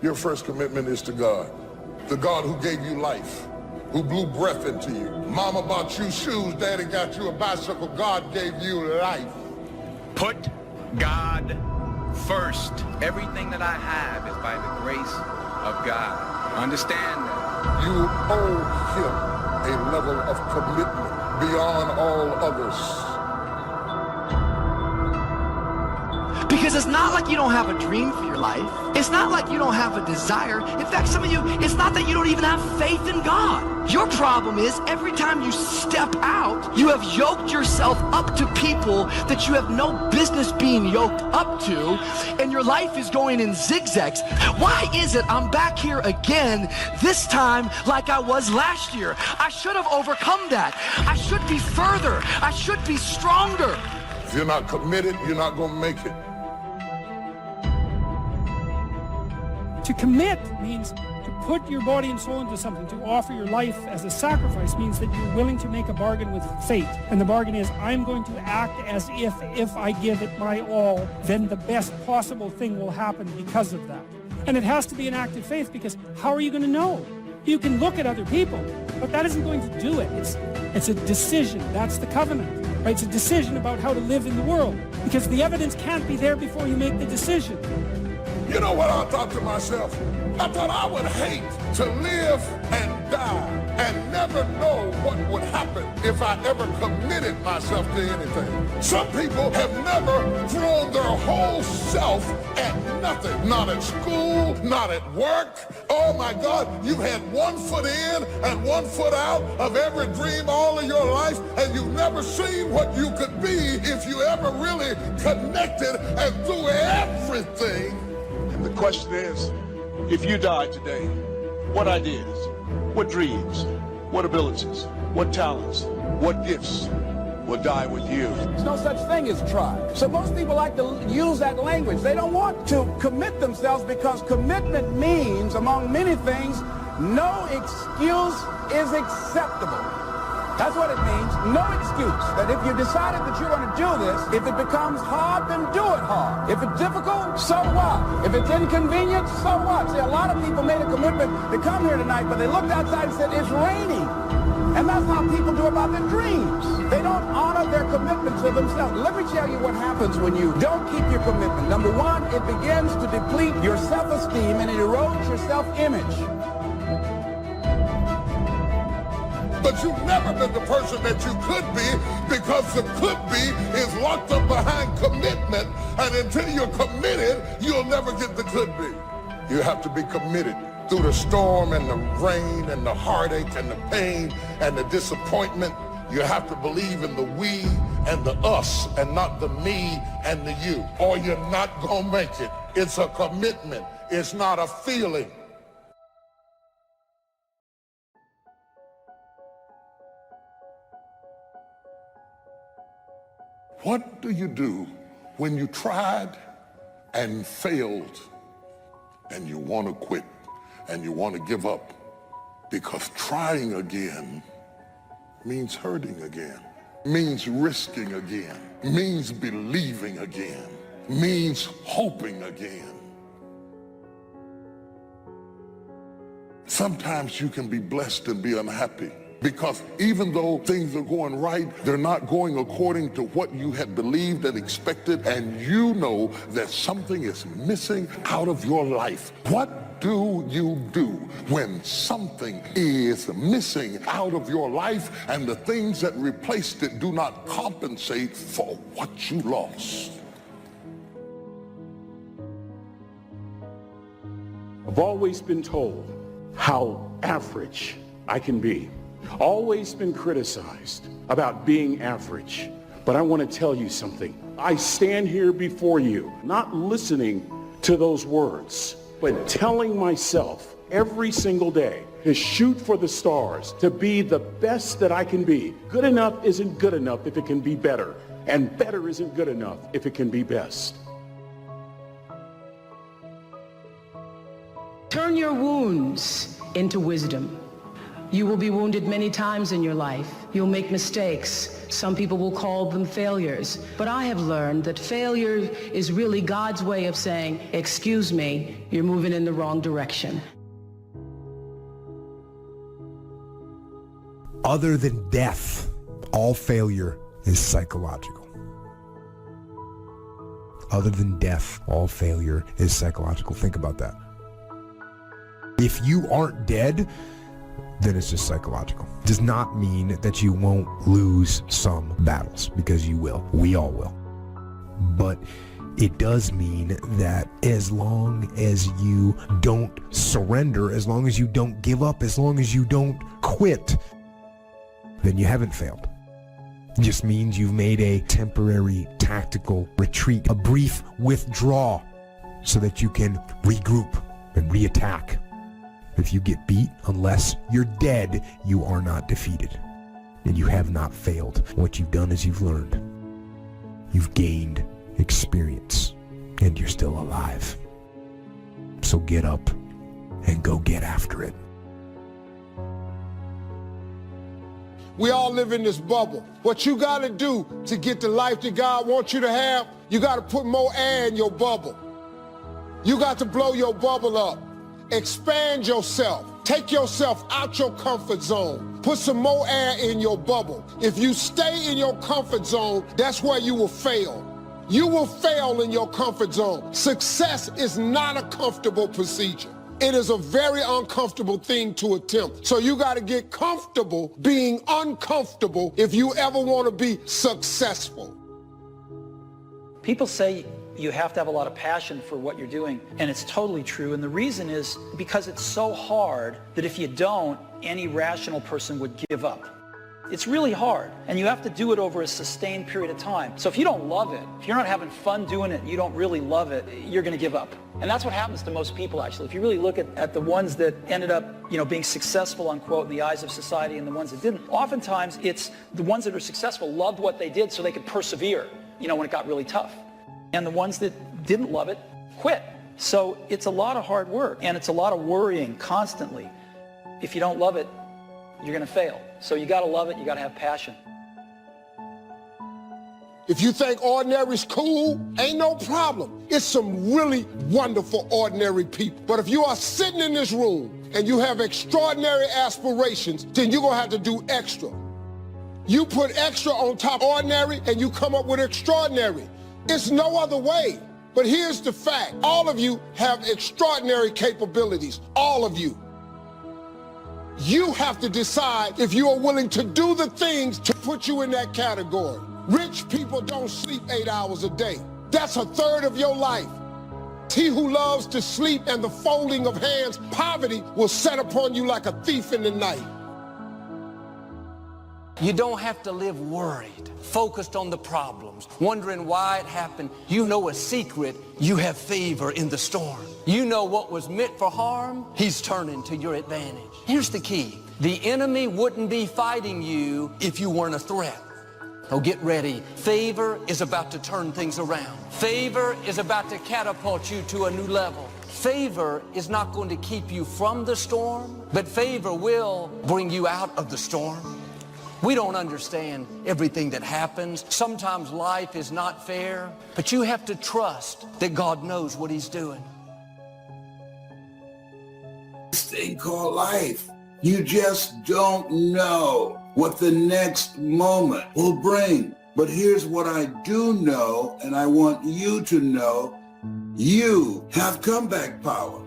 Your first commitment is to God. The God who gave you life, who blew breath into you. Mama bought you shoes, daddy got you a bicycle. God gave you life. Put God first. Everything that I have is by the grace of God. Understand that. You owe him a level of commitment beyond all others. Because it's not like you don't have a dream for your life. It's not like you don't have a desire. In fact, some of you, it's not that you don't even have faith in God. Your problem is every time you step out, you have yoked yourself up to people that you have no business being yoked up to, and your life is going in zigzags. Why is it I'm back here again, this time like I was last year? I should have overcome that. I should be further. I should be stronger. If you're not committed, you're not going to make it. To commit means to put your body and soul into something. To offer your life as a sacrifice means that you're willing to make a bargain with fate. And the bargain is, I'm going to act as if I give it my all, then the best possible thing will happen because of that. And it has to be an act of faith, because how are you going to know? You can look at other people, but that isn't going to do it. It's a decision. That's the covenant. Right? It's a decision about how to live in the world, because the evidence can't be there before you make the decision. You know what I thought to myself? I thought I would hate to live and die and never know what would happen if I ever committed myself to anything. Some people have never thrown their whole self at nothing. Not at school, not at work. Oh my God, you've had 1 foot in and 1 foot out of every dream all of your life, and you've never seen what you could be if you ever really connected and threw everything. And the question is, if you died today, what ideas, what dreams, what abilities, what talents, what gifts will die with you? There's no such thing as try. So most people like to use that language. They don't want to commit themselves, because commitment means, among many things, no excuse is acceptable. That's what it means. No excuse. That if you decided that you're going to do this, if it becomes hard, then do it hard. If it's difficult, so what? If it's inconvenient, so what? See, a lot of people made a commitment to come here tonight, but they looked outside and said, it's raining. And that's how people do about their dreams. They don't honor their commitment to themselves. Let me tell you what happens when you don't keep your commitment. Number one, it begins to deplete your self-esteem and it erodes your self-image. But you've never been the person that you could be, because the could be is locked up behind commitment, and until you're committed, you'll never get the could be. You have to be committed through the storm and the rain and the heartache and the pain and the disappointment. You have to believe in the we and the us and not the me and the you, or you're not gonna make it. It's a commitment. It's not a feeling. What do you do when you tried and failed and you want to quit and you want to give up? Because trying again means hurting again, means risking again, means believing again, means hoping again. Sometimes you can be blessed and be unhappy, because even though things are going right, they're not going according to what you had believed and expected, and you know that something is missing out of your life. What do you do when something is missing out of your life and the things that replaced it do not compensate for what you lost? I've always been told how average I can be. Always been criticized about being average. But I want to tell you something. I stand here before you, not listening to those words, but telling myself every single day to shoot for the stars, to be the best that I can be. Good enough isn't good enough if it can be better, and better isn't good enough if it can be best. Turn your wounds into wisdom. You will be wounded many times in your life. You'll make mistakes. Some people will call them failures. But I have learned that failure is really God's way of saying, excuse me, you're moving in the wrong direction. Other than death, all failure is psychological. Other than death, all failure is psychological. Think about that. If you aren't dead, then it's just psychological. It does not mean that you won't lose some battles, because you will. We all will. But it does mean that as long as you don't surrender, as long as you don't give up, as long as you don't quit, then you haven't failed. It just means you've made a temporary tactical retreat, a brief withdrawal, so that you can regroup and reattack. If you get beat, unless you're dead, you are not defeated. And you have not failed. What you've done is you've learned. You've gained experience, and you're still alive. So get up and go get after it. We all live in this bubble. What you gotta do to get the life that God wants you to have, you gotta put more air in your bubble. You got to blow your bubble up. Expand yourself. Take yourself out your comfort zone. Put some more air in your bubble. If you stay in your comfort zone, that's where you will fail. You will fail in your comfort zone. Success is not a comfortable procedure. It is a very uncomfortable thing to attempt. So you got to get comfortable being uncomfortable if you ever want to be successful. People say you have to have a lot of passion for what you're doing, and it's totally true. And the reason is because it's so hard that if you don't, any rational person would give up. It's really hard, and you have to do it over a sustained period of time. So if you don't love it, if you're not having fun doing it, you don't really love it, you're going to give up. And that's what happens to most people, actually. If you really look at the ones that ended up, being successful, unquote, in the eyes of society, and the ones that didn't, oftentimes it's the ones that are successful loved what they did so they could persevere, when it got really tough. And the ones that didn't love it quit. So it's a lot of hard work, and it's a lot of worrying constantly. If you don't love it, you're going to fail. So you got to love it. You got to have passion. If you think ordinary's cool, ain't no problem. It's some really wonderful ordinary people. But if you are sitting in this room and you have extraordinary aspirations, then you're going to have to do extra. You put extra on top of ordinary and you come up with extraordinary. It's no other way. But here's the fact. All of you have extraordinary capabilities. All of you. You have to decide if you are willing to do the things to put you in that category. Rich people don't sleep 8 hours a day. That's a third of your life. He who loves to sleep and the folding of hands, poverty will set upon you like a thief in the night. You don't have to live worried, focused on the problems, wondering why it happened. You know a secret. You have favor in the storm. You know what was meant for harm, he's turning to your advantage. Here's the key. The enemy wouldn't be fighting you if you weren't a threat. Oh, get ready. Favor is about to turn things around. Favor is about to catapult you to a new level. Favor is not going to keep you from the storm, but favor will bring you out of the storm. We don't understand everything that happens. Sometimes life is not fair, but you have to trust that God knows what he's doing. This thing called life. You just don't know what the next moment will bring. But here's what I do know, and I want you to know. You have comeback power.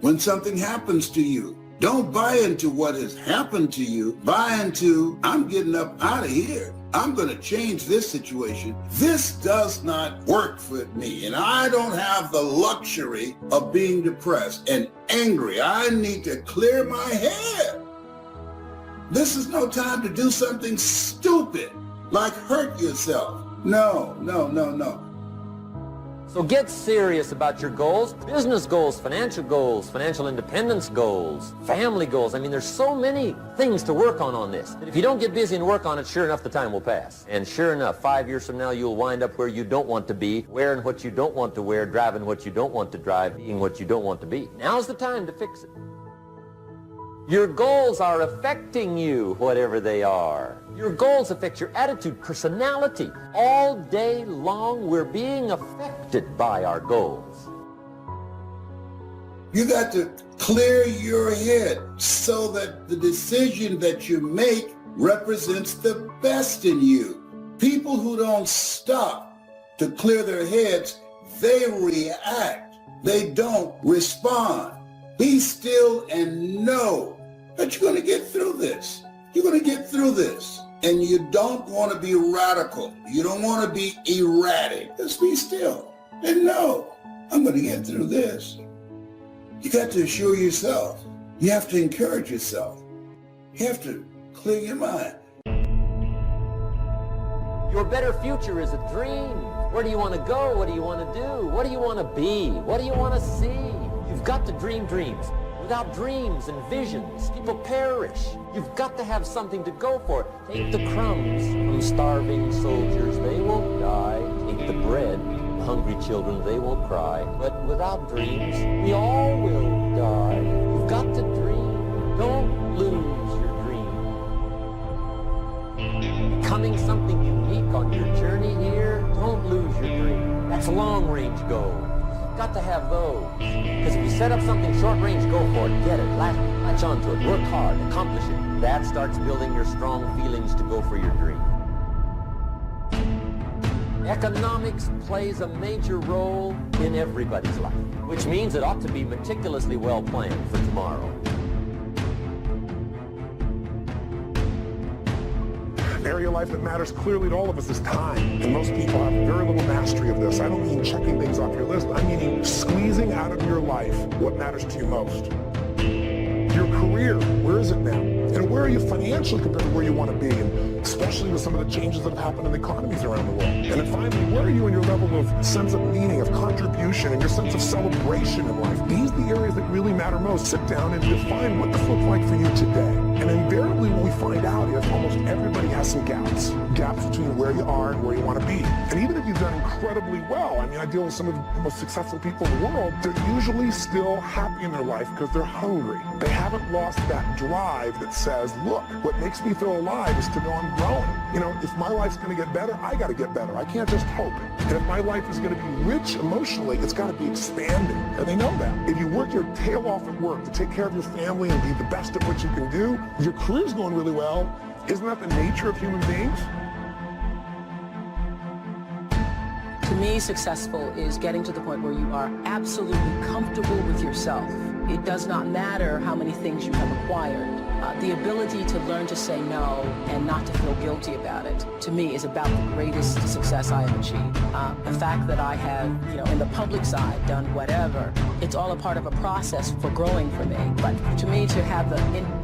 When something happens to you, don't buy into what has happened to you. Buy into, I'm getting up out of here. I'm going to change this situation. This does not work for me, and I don't have the luxury of being depressed and angry. I need to clear my head. This is no time to do something stupid, like hurt yourself. No. So get serious about your goals, business goals, financial independence goals, family goals. I mean, there's so many things to work on this. If you don't get busy and work on it, sure enough, the time will pass. And sure enough, 5 years from now, you'll wind up where you don't want to be, wearing what you don't want to wear, driving what you don't want to drive, being what you don't want to be. Now's the time to fix it. Your goals are affecting you, whatever they are. Your goals affect your attitude, personality. All day long, we're being affected by our goals. You got to clear your head so that the decision that you make represents the best in you. People who don't stop to clear their heads, they react. They don't respond. Be still and know that you're going to get through this. You're going to get through this. And you don't want to be radical. You don't want to be erratic. Just be still and know I'm going to get through this. You got to assure yourself. You have to encourage yourself. You have to clear your mind. Your better future is a dream. Where do you want to go? What do you want to do? What do you want to be? What do you want to see? You've got to dream dreams. Without dreams and visions, people perish. You've got to have something to go for. Take the crumbs from starving soldiers, they won't die. Take the bread from hungry children, they won't cry. But without dreams, we all will die. You've got to dream. Don't lose your dream. Becoming something unique on your journey here, don't lose your dream. That's long-range goals. Got to have those. Because if you set up something short-range, go for it, get it, latch onto it, work hard, accomplish it. That starts building your strong feelings to go for your dream. Economics plays a major role in everybody's life, which means it ought to be meticulously well planned for tomorrow. Area of life that matters clearly to all of us is time. And most people have very little mastery of this. I don't mean checking things off your list. I mean squeezing out of your life what matters to you most. Your career, where is it now? And where are you financially compared to where you want to be? And especially with some of the changes that have happened in the economies around the world. And then finally, where are you in your level of sense of meaning, of contribution, and your sense of celebration in life? These are the areas that really matter most. Sit down and define what this looks like for you today. And invariably what we find out is almost everybody has some gaps. Gaps between where you are and where you want to be. And even if you've done incredibly well, I mean, I deal with some of the most successful people in the world, they're usually still happy in their life because they're hungry. They haven't lost that drive that says, look, what makes me feel alive is to know I'm growing. You know, if my life's going to get better, I got to get better. I can't just hope. And if my life is going to be rich emotionally, it's got to be expanding. And they know that. If you work your tail off at work to take care of your family and be the best at what you can do, your career's going really well. Isn't that the nature of human beings? To me, successful is getting to the point where you are absolutely comfortable with yourself. It does not matter how many things you have acquired. The ability to learn to say no and not to feel guilty about it, to me, is about the greatest success I have achieved. The fact that I have, in the public side, done whatever, it's all a part of a process for growing for me. But to me, to have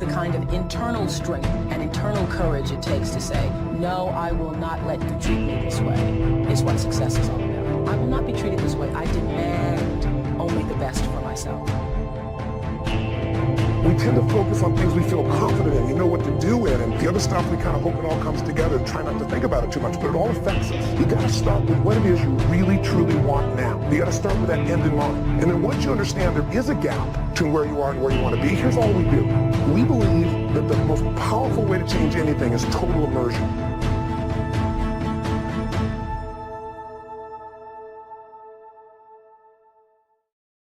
the kind of internal strength and internal courage it takes to say, no, I will not let you treat me this way, is what success is all about. I will not be treated this way. I demand only the best for myself. We tend to focus on things we feel confident in, we know what to do in, and the other stuff we kind of hope it all comes together and try not to think about it too much, but it all affects us. You got to start with what it is you really, truly want now. You got to start with that end in mind. And then once you understand there is a gap between where you are and where you want to be, here's all we do. We believe that the most powerful way to change anything is total immersion.